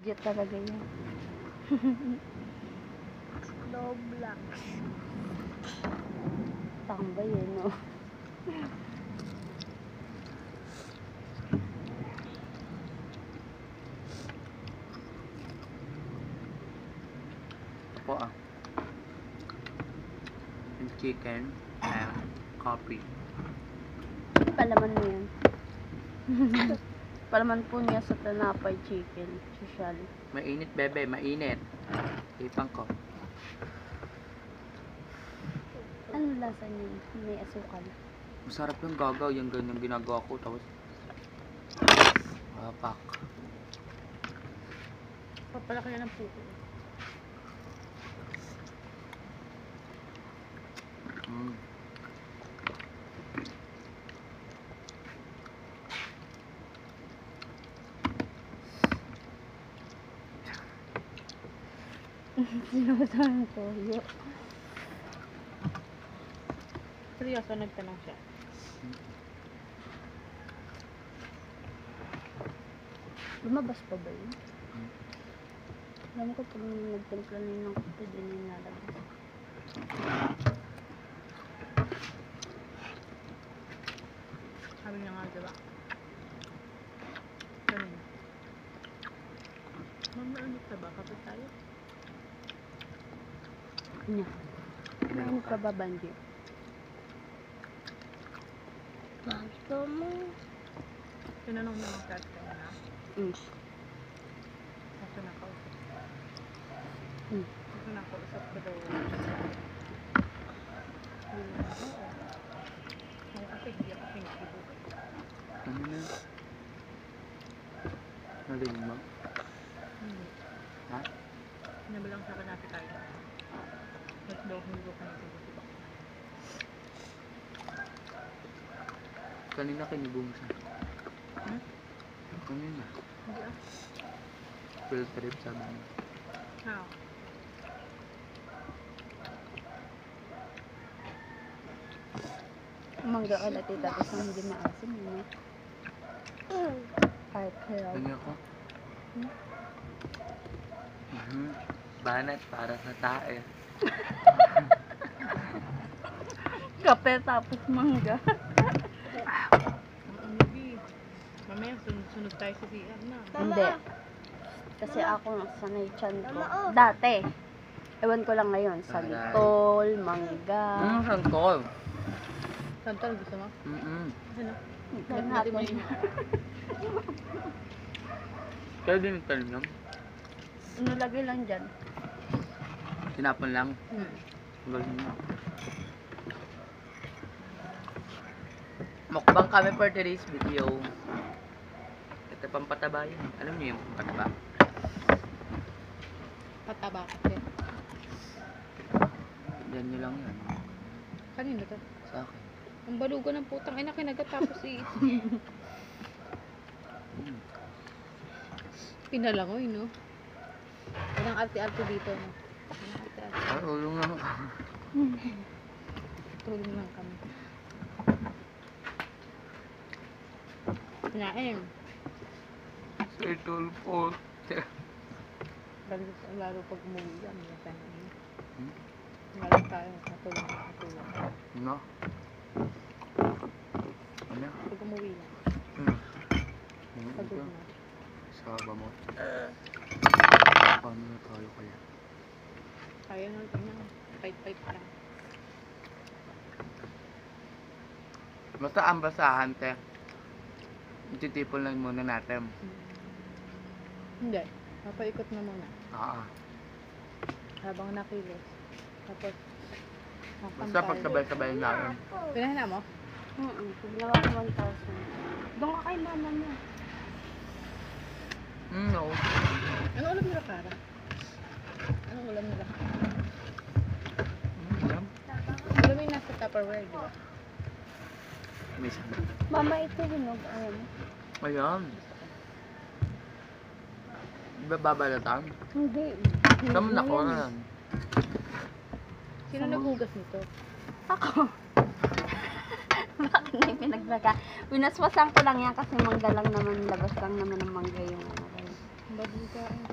Jet talaga yun. Roblox. Tambay eh, no? Po yung chicken and coffee. Palaman mo yan. Palaman po niya sa tanapay chicken. Social. Mainit, bebe, mainit. Ipang ko. Ano lasa niya? May asukal. Masarap yung gagaw, yung ganyan ginagawa ko. Tapos, pak. Papalaki na ng puko. Mm. Sinusa ng toyo. Seryoso, nagtanong siya. Lumabas pa ba yun? Alam ko pag nagtimpla na yun ng kape, din yung nalabas. Sabi niya nga, diba? Kanina. Ma'am, naanip ka ba? Kapit tayo? Nya. Ano ka ba, Banji? Gusto mo? Tinanong niya mga cat kayo na. Kaso nakausap. Kaso nakausap ba daw? Oo. Ay, kasi hindi ako pinakibuk. Ano na? Narinig mo? Hindi. Ha? Nabalang sa kanati tayo. At daw hindi ko pinakibuk. Kanina kinibong siya. Kanina. Hindi ah. Field trip sabi niya. How? Mangga ka na tita, tapos ang hindi maasim yun. Kahit kaya. Ano ako? Banat para sa tae. Kape tapos mangga. Ang hindi. Mamaya sunod tayo sa CR na. Hindi. Kasi ako sanay chan ko. Dati. Ewan ko lang ngayon. Santol, mangga. Santol. Santol, gusto mo? Ano? Natin mo yun. Kaya din yung talim. Nalagay lang dyan. Tinapon lang. Galing mo. Mukbang kami for today's video. Ito pampataba yun. Alam niyo yung pampataba? Pataba kasi. Yan nyo lang yan. Kanino to? Sa akin. Ang balugo ng putang ina kinagat tapos pinalangoy, no? Walang arte-arte dito, no? Walang arte-arte. Ay, ulo nga. Tulong lang kami. Kinain. Sir Tulpo. Lalo pag umuwi yan, may tayo. Hmm? Lalo tayo, katulong. No? Ano? Pag umuwi lang. Pagod Ito. na. Saba mo. Paano na tayo kaya? Kaya na, tingnan. Fight lang. Basta ang basahan, te. Ititipon lang muna natin. Hindi. Papaikot na muna. Habang nakilos. Tapos, Basta pagkabay-sabay natin. pinahina mo? Ginawa ko 1,000. Doon ka kay mama niya. No. Ano ulam nila, Kara? Anong ulam nila? Alam? Ulam yung nasa Tupperware, di ba? May sama. Mama, ito hinog. Ayan. Ayan. Di ba babalatan? Hindi. Saan mo Hinog nakuha yan na eh. yan? Sino naghugas nito? Ako. Bakit may pinaglaga? Winaswasan ko lang yan kasi mangga lang naman, labas lang naman ng mangga yung ano. Baboy ka eh.